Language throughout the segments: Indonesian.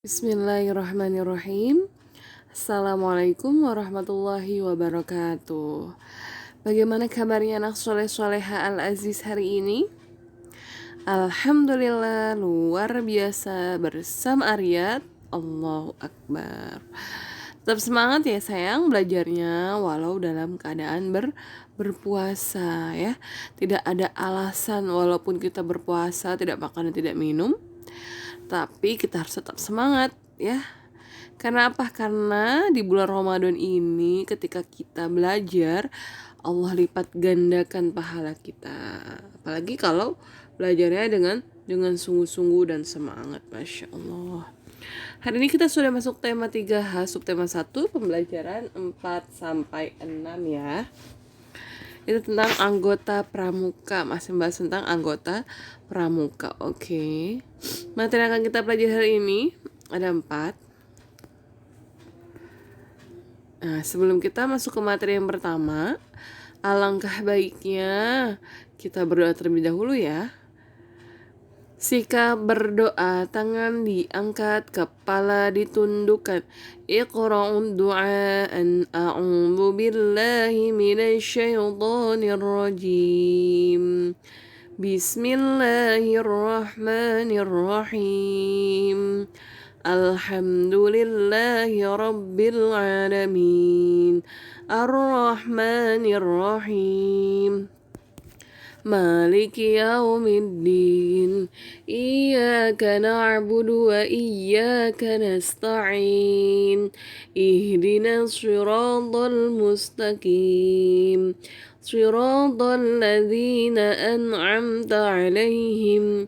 Bismillahirrahmanirrahim. Assalamualaikum warahmatullahi wabarakatuh. Bagaimana kabarnya anak soleh-soleha Al-Aziz hari ini? Alhamdulillah luar biasa bersama Aryat. Allahu Akbar. Tetap semangat ya sayang belajarnya walau dalam keadaan berpuasa ya. Tidak ada alasan walaupun kita berpuasa tidak makan dan tidak minum. Tapi kita harus tetap semangat ya. Karena apa? Karena di bulan Ramadan ini ketika kita belajar, Allah lipat gandakan pahala kita. Apalagi kalau belajarnya dengan sungguh-sungguh dan semangat. Masya Allah. Hari ini kita sudah masuk tema 3H, subtema 1, pembelajaran 4-6 ya. Itu tentang anggota pramuka, masih membahas tentang anggota pramuka. Oke. Materi yang akan kita pelajari hari ini ada 4. Nah, sebelum kita masuk ke materi yang pertama, alangkah baiknya kita berdoa terlebih dahulu ya. Sikap berdoa, tangan diangkat, kepala ditundukkan. Iqra'ud du'aan a'udzu billahi minasyaitonir rajim. Bismillahirrahmanirrahim. Alhamdulillahi rabbil alamin. Ar-Rahmanir-Rahim. Maliki yaumiddin. Iyyaka na'budu wa iyyaka nasta'in. Ihdinas siratal mustaqim. Siratal ladzina an'amta 'alaihim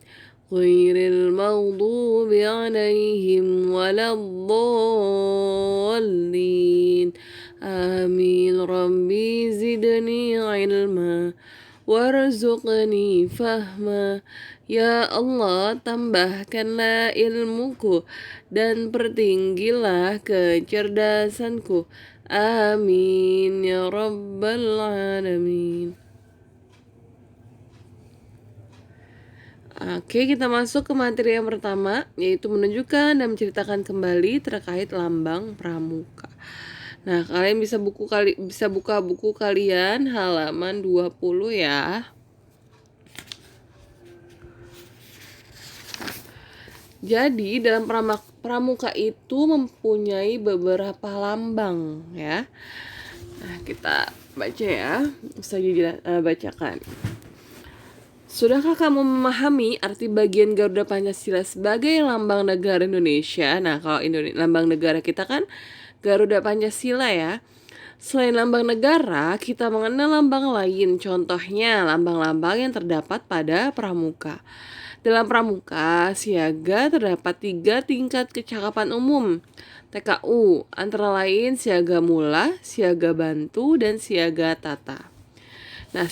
ghairil maghdubi 'alaihim waladdallin. Amin. Rabbi zidni ilma warzuqni fahma. Ya Allah, tambahkanlah ilmuku dan pertinggilah kecerdasanku. Amin ya rabbal alamin. Oke, kita masuk ke materi yang pertama, yaitu menunjukkan dan menceritakan kembali terkait lambang pramuka. Nah, kalian bisa buka buku kalian halaman 20 ya. Jadi, dalam pramuka itu mempunyai beberapa lambang ya. Nah, kita baca ya. Saya bacakan. Sudahkah kamu memahami arti bagian Garuda Pancasila sebagai lambang negara Indonesia? Nah, kalau lambang negara kita kan Garuda Pancasila ya. Selain lambang negara, kita mengenal lambang lain. Contohnya lambang-lambang yang terdapat pada pramuka. Dalam pramuka, siaga terdapat 3 tingkat kecakapan umum TKU, antara lain siaga mula, siaga bantu, dan siaga tata. Nah,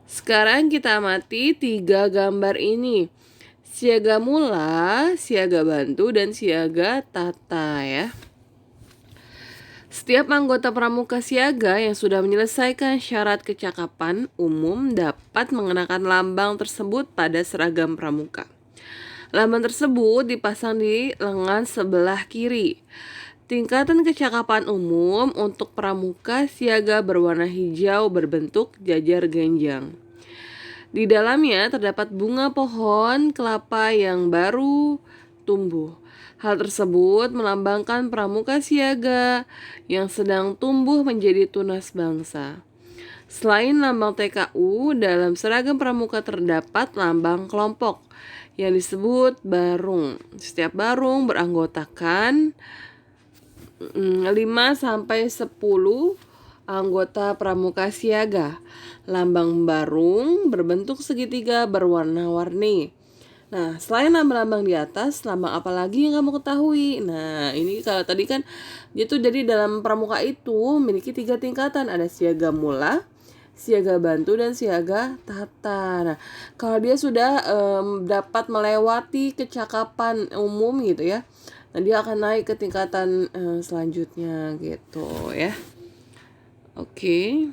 sekarang kita amati 3 gambar ini. Siaga mula, siaga bantu, dan siaga tata ya. Setiap anggota pramuka siaga yang sudah menyelesaikan syarat kecakapan umum dapat mengenakan lambang tersebut pada seragam pramuka. Lambang tersebut dipasang di lengan sebelah kiri. Tingkatan kecakapan umum untuk pramuka siaga berwarna hijau berbentuk jajar genjang. Di dalamnya terdapat bunga pohon kelapa yang baru tumbuh. Hal tersebut melambangkan pramuka siaga yang sedang tumbuh menjadi tunas bangsa. Selain lambang TKU, dalam seragam pramuka terdapat lambang kelompok yang disebut barung. Setiap barung beranggotakan 5-10 anggota pramuka siaga. Lambang barung berbentuk segitiga berwarna-warni. Nah, selain lambang-lambang di atas, lambang apa lagi yang kamu ketahui? Nah, ini kalau tadi kan dia tuh jadi dalam pramuka itu memiliki 3 tingkatan. Ada siaga mula, siaga bantu, dan siaga tata. Nah, kalau dia sudah dapat melewati kecakapan umum gitu ya, nah dia akan naik ke tingkatan selanjutnya gitu ya. Oke.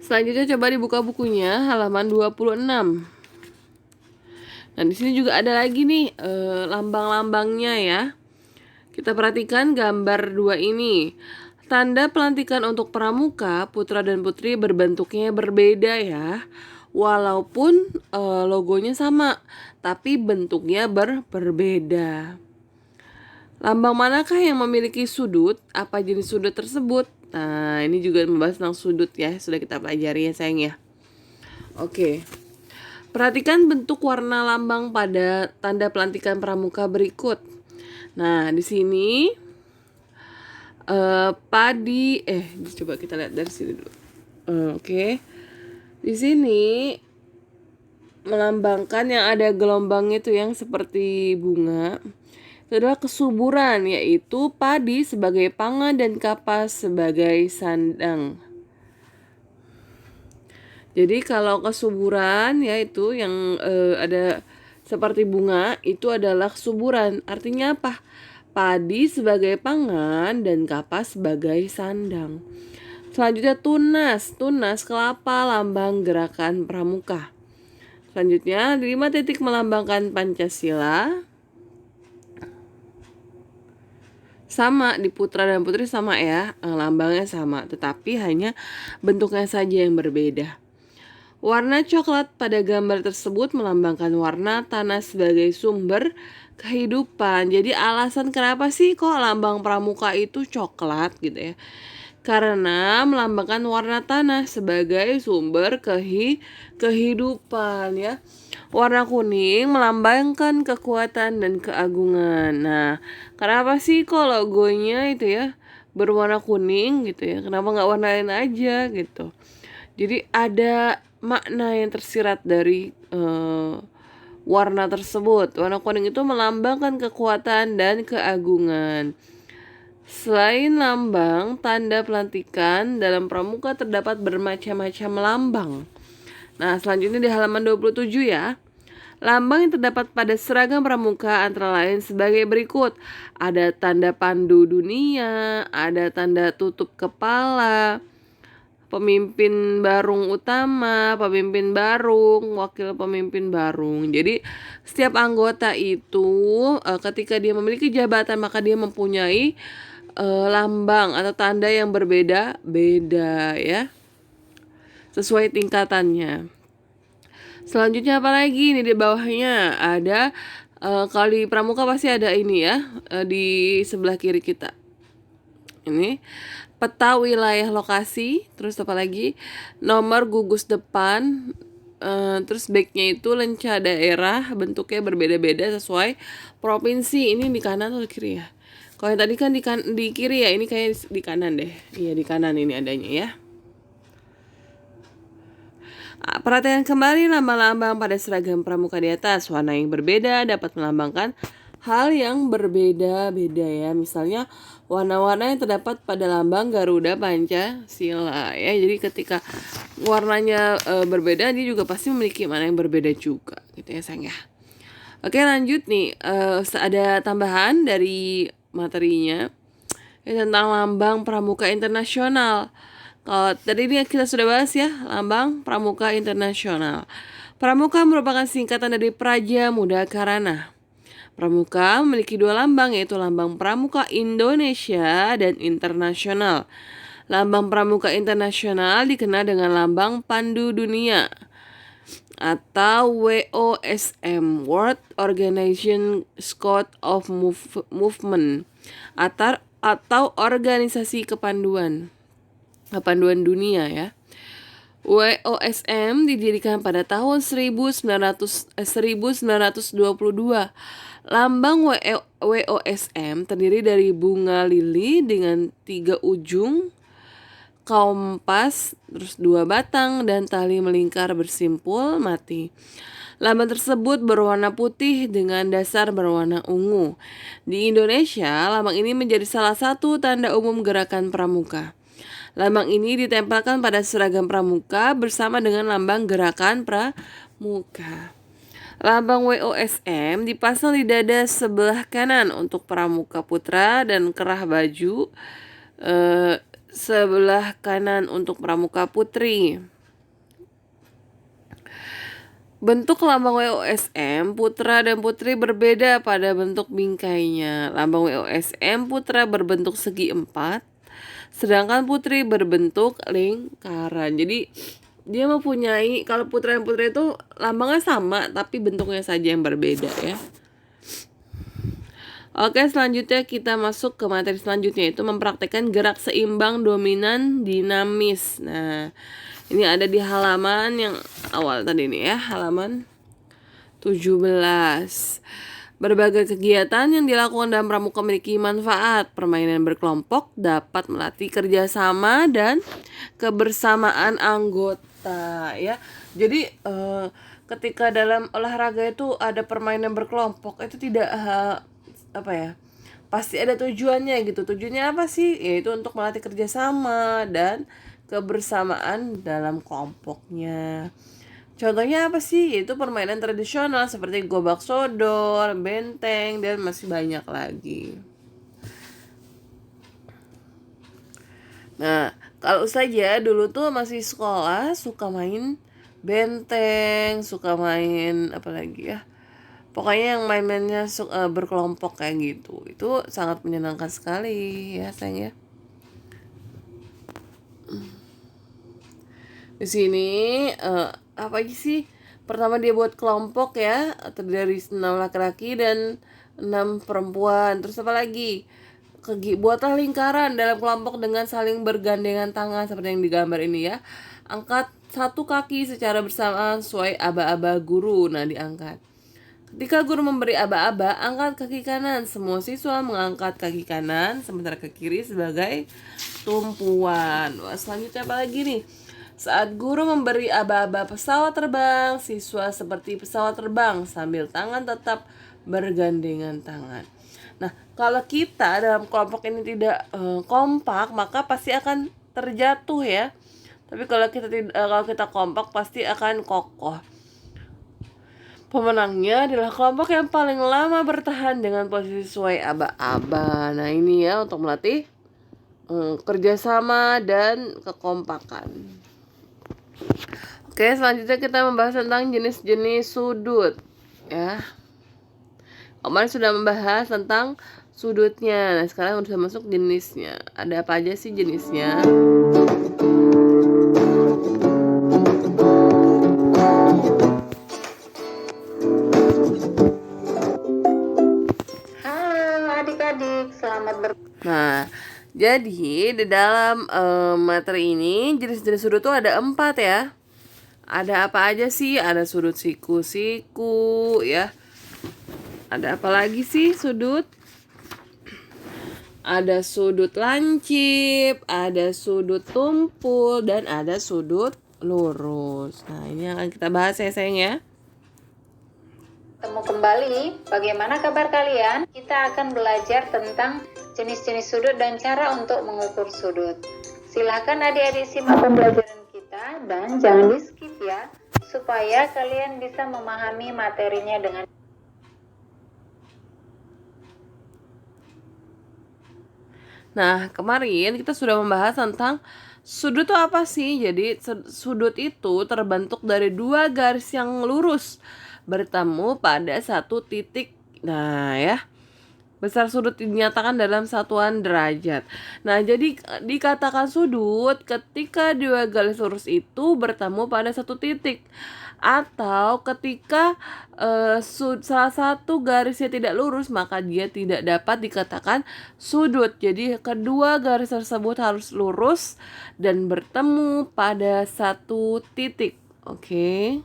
Selanjutnya coba dibuka bukunya halaman 26. Nah, di sini juga ada lagi nih lambang-lambangnya ya. Kita perhatikan gambar 2 ini. Tanda pelantikan untuk pramuka, putra dan putri berbentuknya berbeda ya. Walaupun logonya sama, tapi bentuknya berbeda. Lambang manakah yang memiliki sudut? Apa jenis sudut tersebut? Nah, ini juga membahas tentang sudut ya. Sudah kita pelajari ya sayang ya. Oke. Perhatikan bentuk warna lambang pada tanda pelantikan pramuka berikut. Nah, di sini padi coba kita lihat dari sini dulu. Oke. Di sini melambangkan yang ada gelombang itu yang seperti bunga. Itu adalah kesuburan, yaitu padi sebagai pangan dan kapas sebagai sandang. Jadi kalau kesuburan yaitu yang ada seperti bunga itu adalah kesuburan. Artinya apa? Padi sebagai pangan dan kapas sebagai sandang. Selanjutnya tunas. Tunas kelapa lambang gerakan pramuka. Selanjutnya 5 titik melambangkan Pancasila. Sama di putra dan putri sama ya, lambangnya sama, tetapi hanya bentuknya saja yang berbeda. Warna coklat pada gambar tersebut melambangkan warna tanah sebagai sumber kehidupan. Jadi alasan kenapa sih kok lambang pramuka itu coklat gitu ya? Karena melambangkan warna tanah sebagai sumber kehidupan ya. Warna kuning melambangkan kekuatan dan keagungan. Nah, kenapa sih kok logonya itu ya berwarna kuning gitu ya? Kenapa nggak warna lain aja gitu? Jadi ada makna yang tersirat dari warna tersebut. Warna kuning itu melambangkan kekuatan dan keagungan. Selain lambang, tanda pelantikan dalam pramuka terdapat bermacam-macam lambang. Nah, selanjutnya di halaman 27 ya. Lambang yang terdapat pada seragam pramuka antara lain sebagai berikut. Ada tanda pandu dunia, ada tanda tutup kepala, pemimpin barung utama, pemimpin barung, wakil pemimpin barung. Jadi setiap anggota itu ketika dia memiliki jabatan maka dia mempunyai lambang atau tanda yang berbeda-beda ya, sesuai tingkatannya. Selanjutnya apa lagi? Ini di bawahnya ada kalau di pramuka pasti ada ini ya, di sebelah kiri kita. Ini peta wilayah lokasi, terus apa lagi? Nomor gugus depan, terus backnya itu lenca daerah, bentuknya berbeda-beda sesuai provinsi. Ini di kanan atau di kiri ya? Kalau yang tadi kan di kiri ya, ini kayak di kanan deh. Iya di kanan ini adanya ya. Perhatikan kembali lambang-lambang pada seragam pramuka di atas. Warna yang berbeda dapat melambangkan hal yang berbeda-beda ya. Misalnya warna-warna yang terdapat pada lambang Garuda Pancasila ya. Jadi ketika warnanya berbeda, dia juga pasti memiliki makna yang berbeda juga gitu ya sayang ya. Oke lanjut nih, ada tambahan dari materinya tentang lambang pramuka internasional. Kalau tadi ini kita sudah bahas ya, lambang pramuka internasional. Pramuka merupakan singkatan dari Praja Muda Karana. Pramuka memiliki 2 lambang, yaitu lambang pramuka Indonesia dan internasional. Lambang pramuka internasional dikenal dengan lambang Pandu Dunia atau WOSM, World Organization Scout of Movement, atau organisasi kepanduan dunia ya. WOSM didirikan pada tahun 1922. Lambang WOSM terdiri dari bunga lili dengan 3 ujung, kompas, terus 2 batang, dan tali melingkar bersimpul mati. Lambang tersebut berwarna putih dengan dasar berwarna ungu. Di Indonesia, lambang ini menjadi salah satu tanda umum gerakan pramuka. Lambang ini ditempelkan pada seragam pramuka bersama dengan lambang gerakan pramuka. Lambang WOSM dipasang di dada sebelah kanan untuk pramuka putra dan kerah baju sebelah kanan untuk pramuka putri. Bentuk lambang WOSM putra dan putri berbeda pada bentuk bingkainya. Lambang WOSM putra berbentuk segi 4, sedangkan putri berbentuk lingkaran. Jadi dia mempunyai, kalau putra dan putri itu lambangnya sama tapi bentuknya saja yang berbeda ya. Oke, selanjutnya kita masuk ke materi selanjutnya, yaitu mempraktekkan gerak seimbang dominan dinamis. Nah, ini ada di halaman yang awal tadi nih ya, halaman 17. Berbagai kegiatan yang dilakukan dalam pramuka memiliki manfaat. Permainan berkelompok dapat melatih kerjasama dan kebersamaan anggota ya. Jadi ketika dalam olahraga itu ada permainan berkelompok, itu tidak pasti ada tujuannya gitu. Tujuannya apa sih? Yaitu untuk melatih kerjasama dan kebersamaan dalam kelompoknya. Contohnya apa sih? Yaitu permainan tradisional seperti gobak sodor, benteng, dan masih banyak lagi. Nah, kalau saja dulu tuh masih sekolah suka main benteng, suka main apa lagi ya, pokoknya yang main-mainnya berkelompok kayak gitu. Itu sangat menyenangkan sekali ya sayang ya. Di sini apa sih? Pertama dia buat kelompok ya, terdiri dari 6 laki-laki dan 6 perempuan. Terus apa lagi? Buatlah lingkaran dalam kelompok dengan saling bergandengan tangan seperti yang digambar ini ya. Angkat satu kaki secara bersamaan sesuai aba-aba guru. Nah, diangkat. Ketika guru memberi aba-aba, angkat kaki kanan. Semua siswa mengangkat kaki kanan, sementara ke kiri sebagai tumpuan. Wah, selanjutnya apa lagi nih? Saat guru memberi aba-aba pesawat terbang, siswa seperti pesawat terbang sambil tangan tetap bergandengan tangan. Nah, kalau kita dalam kelompok ini tidak kompak, maka pasti akan terjatuh ya. Tapi kalau kita kompak pasti akan kokoh. Pemenangnya adalah kelompok yang paling lama bertahan dengan posisi sesuai aba-aba. Nah, ini ya untuk melatih kerjasama dan kekompakan. Oke, selanjutnya kita membahas tentang jenis-jenis sudut ya. Kemarin sudah membahas tentang sudutnya. Nah, sekarang sudah masuk jenisnya. Ada apa aja sih jenisnya? Nah, jadi di dalam materi ini jenis-jenis sudut tuh ada 4 ya. Ada apa aja sih? Ada sudut siku-siku ya. Ada apa lagi sih sudut? Ada sudut lancip, ada sudut tumpul, dan ada sudut lurus. Nah, ini yang akan kita bahas ya sayang ya. Ketemu kembali, bagaimana kabar kalian? Kita akan belajar tentang jenis-jenis sudut dan cara untuk mengukur sudut. Silakan adik-adik simak pembelajaran kita dan jangan di skip ya, supaya kalian bisa memahami materinya dengan. Nah, kemarin kita sudah membahas tentang sudut itu apa sih? Jadi sudut itu terbentuk dari 2 garis yang lurus bertemu pada satu titik. Nah ya, besar sudut dinyatakan dalam satuan derajat. Nah, jadi dikatakan sudut ketika 2 garis lurus itu bertemu pada satu titik, atau ketika salah satu garisnya tidak lurus, maka dia tidak dapat dikatakan sudut. Jadi kedua garis tersebut harus lurus dan bertemu pada satu titik. Oke.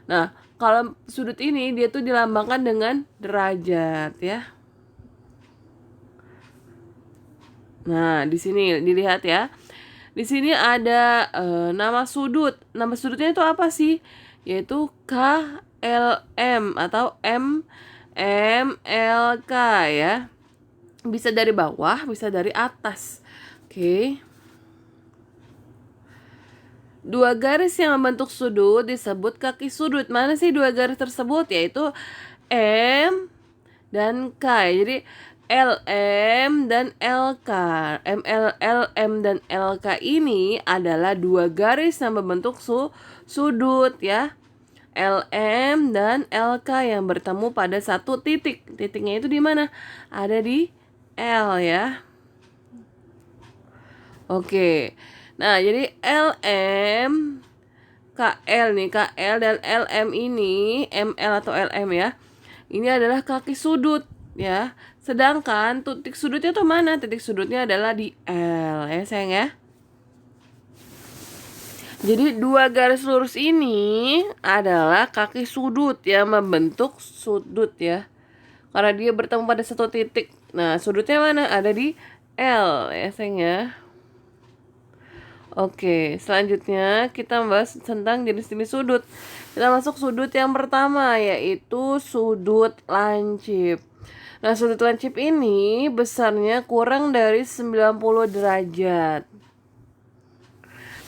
Nah, kalau sudut ini dia tuh dilambangkan dengan derajat ya. Nah, di sini dilihat ya. Di sini ada nama sudut. Nama sudutnya itu apa sih? Yaitu KLM atau MLK ya. Bisa dari bawah, bisa dari atas. Oke. 2 garis yang membentuk sudut disebut kaki sudut. Mana sih 2 garis tersebut? Yaitu M dan K. Jadi LM dan LK. LM dan LK ini adalah 2 garis yang membentuk sudut ya. LM dan LK yang bertemu pada satu titik. Titiknya itu di mana? Ada di L ya. Oke. Nah, jadi LM, KL nih, KL dan LM ini, ML atau LM ya. Ini adalah kaki sudut ya. Sedangkan titik sudutnya tuh mana? Titik sudutnya adalah di L ya sayang ya. Jadi dua garis lurus ini adalah kaki sudut yang membentuk sudut ya. Karena dia bertemu pada satu titik. Nah, sudutnya mana? Ada di L ya sayang ya. Oke, selanjutnya kita membahas tentang jenis-jenis sudut. Kita masuk sudut yang pertama, yaitu sudut lancip. Nah, sudut lancip ini besarnya kurang dari 90 derajat.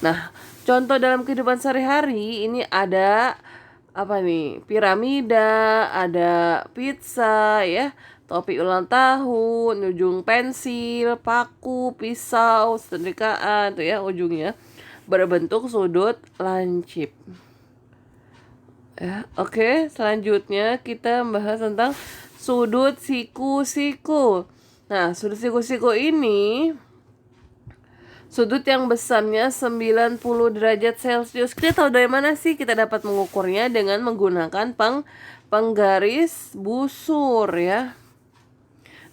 Nah, contoh dalam kehidupan sehari-hari ini ada apa nih? Piramida, ada pizza ya, topi ulang tahun, ujung pensil, paku, pisau, setrikaan tuh ya ujungnya berbentuk sudut lancip. Ya, oke, selanjutnya kita membahas tentang sudut siku-siku. Nah, sudut siku-siku ini sudut yang besarnya 90 derajat Celcius. Kita tahu dari mana sih kita dapat mengukurnya? Dengan menggunakan penggaris busur ya.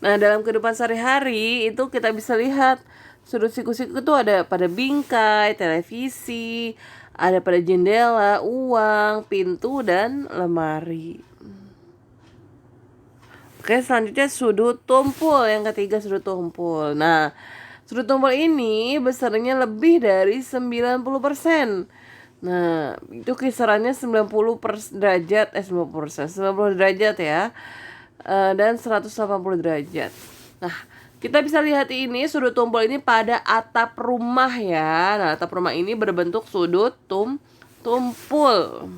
Nah, dalam kehidupan sehari-hari itu kita bisa lihat sudut siku-siku itu ada pada bingkai, televisi, ada pada jendela, uang, pintu, dan lemari. Oke, selanjutnya sudut tumpul. Yang ketiga sudut tumpul. Nah, sudut tumpul ini besarnya lebih dari 90%. Nah, itu kisarannya 90 derajat, 90 derajat ya. Dan 180 derajat. Nah, kita bisa lihat ini sudut tumpul ini pada atap rumah ya. Nah, atap rumah ini berbentuk sudut tumpul.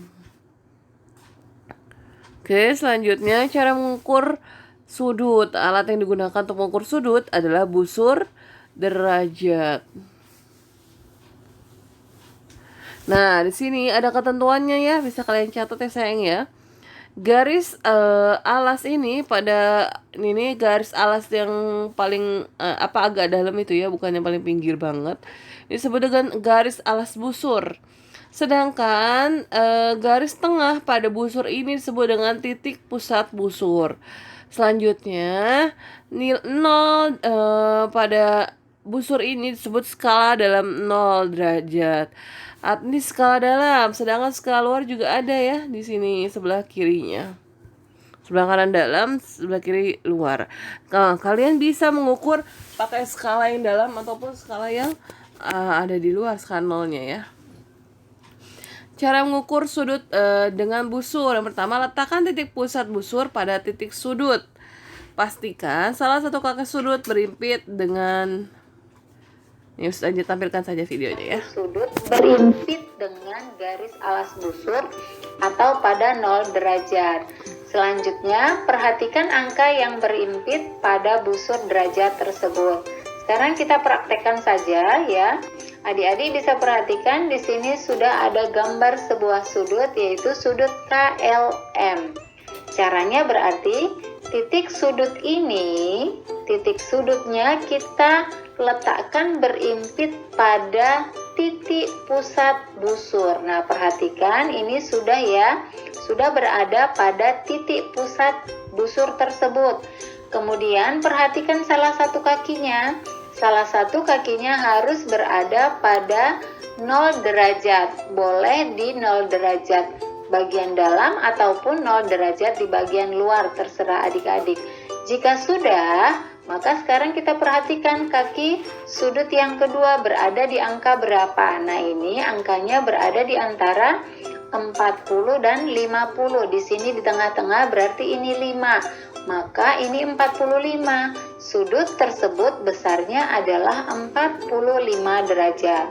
Oke, selanjutnya cara mengukur sudut. Alat yang digunakan untuk mengukur sudut adalah busur derajat. Nah, di sini ada ketentuannya ya, bisa kalian catat ya sayang ya. Garis alas ini pada ini garis alas yang paling agak dalam itu ya, bukan yang paling pinggir banget. Disebut dengan garis alas busur. Sedangkan garis tengah pada busur ini disebut dengan titik pusat busur. Selanjutnya, 0 pada busur ini disebut skala dalam 0 derajat. Ini skala dalam, sedangkan skala luar juga ada ya di sini sebelah kirinya. Sebelah kanan dalam, sebelah kiri luar. Nah, kalian bisa mengukur pakai skala yang dalam ataupun skala yang ada di luar, skala nolnya ya. Cara mengukur sudut dengan busur. Yang pertama, letakkan titik pusat busur pada titik sudut. Pastikan salah satu kaki sudut berimpit dengan tampilkan saja videonya ya. Sudut berimpit dengan garis alas busur atau pada 0 derajat. Selanjutnya, perhatikan angka yang berimpit pada busur derajat tersebut. Sekarang kita praktekkan saja ya. Adik-adik bisa perhatikan di sini sudah ada gambar sebuah sudut, yaitu sudut KLM. Caranya berarti titik sudut ini, titik sudutnya kita letakkan berimpit pada titik pusat busur. Nah, perhatikan ini sudah ya, sudah berada pada titik pusat busur tersebut. Kemudian perhatikan salah satu kakinya. Salah satu kakinya harus berada pada 0 derajat. Boleh di 0 derajat bagian dalam ataupun 0 derajat di bagian luar, terserah adik-adik. Jika sudah, maka sekarang kita perhatikan kaki sudut yang kedua berada di angka berapa. Nah, ini angkanya berada di antara 40 dan 50. Di sini di tengah-tengah berarti ini 5. Maka ini 45. Sudut tersebut besarnya adalah 45 derajat.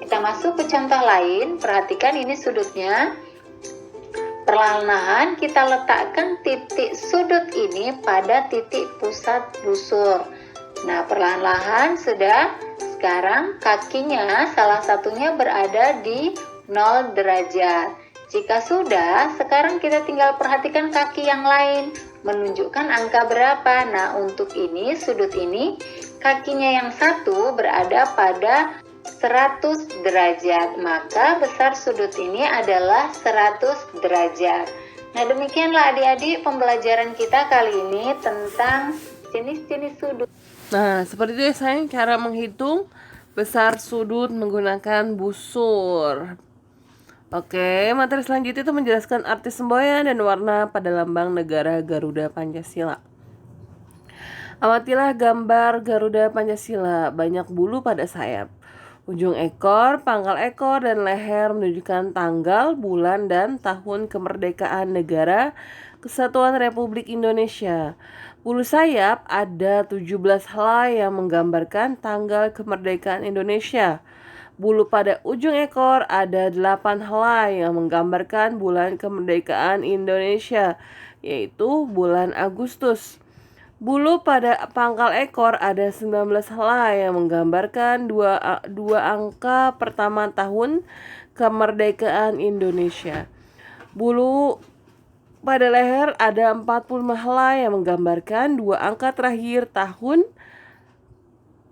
Kita masuk ke contoh lain. Perhatikan ini sudutnya. Perlahan-lahan kita letakkan titik sudut ini pada titik pusat busur. Nah, perlahan-lahan sudah. Sekarang kakinya salah satunya berada di 0 derajat. Jika sudah, sekarang kita tinggal perhatikan kaki yang lain, menunjukkan angka berapa. Nah, untuk ini, sudut ini, kakinya yang satu berada pada 100 derajat, maka besar sudut ini adalah 100 derajat. Nah, demikianlah adik-adik pembelajaran kita kali ini tentang jenis-jenis sudut. Nah, seperti itu ya sayang, cara menghitung besar sudut menggunakan busur. Oke, materi selanjutnya itu menjelaskan arti semboyan dan warna pada lambang negara Garuda Pancasila. Amatilah gambar Garuda Pancasila, banyak bulu pada sayap. Ujung ekor, pangkal ekor, dan leher menunjukkan tanggal, bulan, dan tahun kemerdekaan negara Kesatuan Republik Indonesia. Bulu sayap ada 17 helai yang menggambarkan tanggal kemerdekaan Indonesia. Bulu pada ujung ekor ada 8 helai yang menggambarkan bulan kemerdekaan Indonesia, yaitu bulan Agustus. Bulu pada pangkal ekor ada 19 helai yang menggambarkan dua angka pertama tahun kemerdekaan Indonesia. Bulu pada leher ada 45 helai yang menggambarkan dua angka terakhir tahun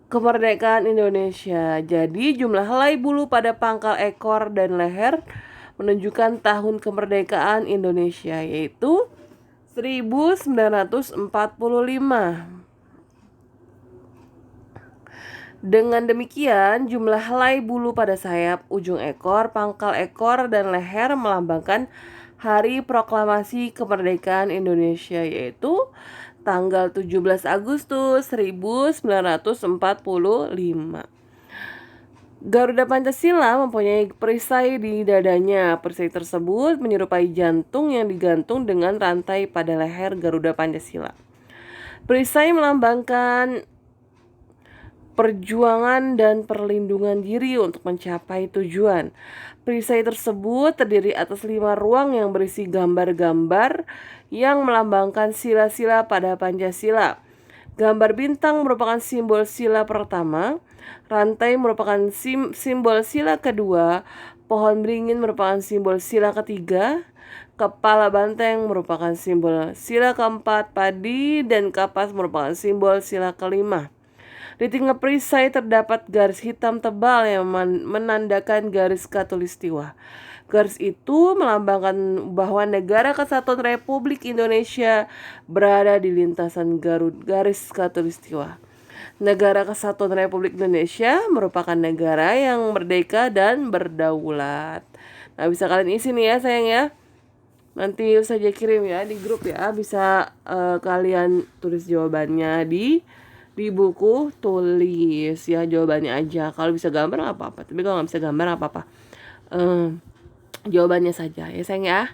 kemerdekaan Indonesia. Jadi jumlah helai bulu pada pangkal ekor dan leher menunjukkan tahun kemerdekaan Indonesia, yaitu 1945. Dengan demikian, jumlah helai bulu pada sayap, ujung ekor, pangkal ekor, dan leher melambangkan Hari Proklamasi Kemerdekaan Indonesia, yaitu tanggal 17 Agustus 1945. Garuda Pancasila mempunyai perisai di dadanya. Perisai tersebut menyerupai jantung yang digantung dengan rantai pada leher Garuda Pancasila. Perisai melambangkan perjuangan dan perlindungan diri untuk mencapai tujuan. Perisai tersebut terdiri atas 5 ruang yang berisi gambar-gambar yang melambangkan sila-sila pada Pancasila. Gambar bintang merupakan simbol sila pertama, rantai merupakan simbol sila kedua, pohon beringin merupakan simbol sila ketiga, kepala banteng merupakan simbol sila keempat, padi dan kapas merupakan simbol sila kelima. Di tengah perisai terdapat garis hitam tebal yang menandakan garis khatulistiwa. Garis itu melambangkan bahwa negara Kesatuan Republik Indonesia berada di lintasan garis khatulistiwa. Negara Kesatuan Republik Indonesia merupakan negara yang merdeka dan berdaulat. Nah, bisa kalian isi nih ya sayang ya. Nanti saja kirim ya di grup ya. Bisa kalian tulis jawabannya di buku tulis ya, jawabannya aja. Kalau bisa gambar nggak apa-apa, tapi kalau nggak bisa gambar nggak apa-apa, jawabannya saja ya sayang ya.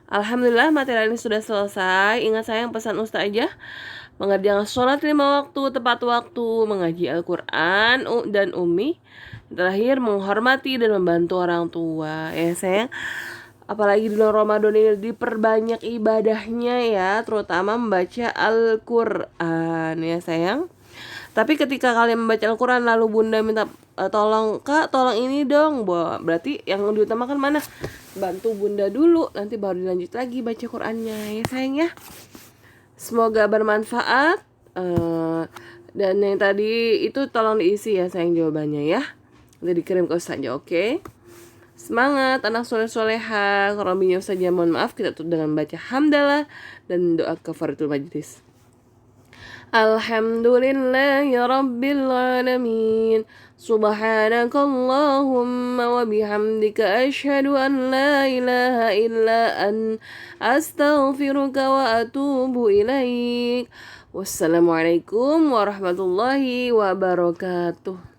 Alhamdulillah materi ini sudah selesai. Ingat sayang pesan Ustaz aja, mengerjakan sholat 5 waktu tepat waktu, mengaji Al-Quran dan Umi, terakhir menghormati dan membantu orang tua ya sayang. Apalagi di bulan Ramadan ini diperbanyak ibadahnya ya, terutama membaca Al-Quran ya sayang. Tapi ketika kalian membaca Al-Quran lalu bunda minta tolong kak, tolong ini dong, berarti yang diutamakan mana? Bantu bunda dulu, nanti baru dilanjut lagi baca Qurannya ya sayang ya. Semoga bermanfaat. Dan yang tadi itu tolong diisi ya sayang jawabannya ya. Nanti dikirim ke Ustaz aja, oke? Semangat anak soleh-soleha. Robinya saja mohon maaf, kita tutup dengan baca hamdalah dan doa kafaratul majlis. Alhamdulillahi rabbil alamin. Subhanakallahumma wa bihamdika asyhadu an la ilaha illa an astaghfiruka wa atubu ilaik. Wassalamualaikum warahmatullahi wabarakatuh.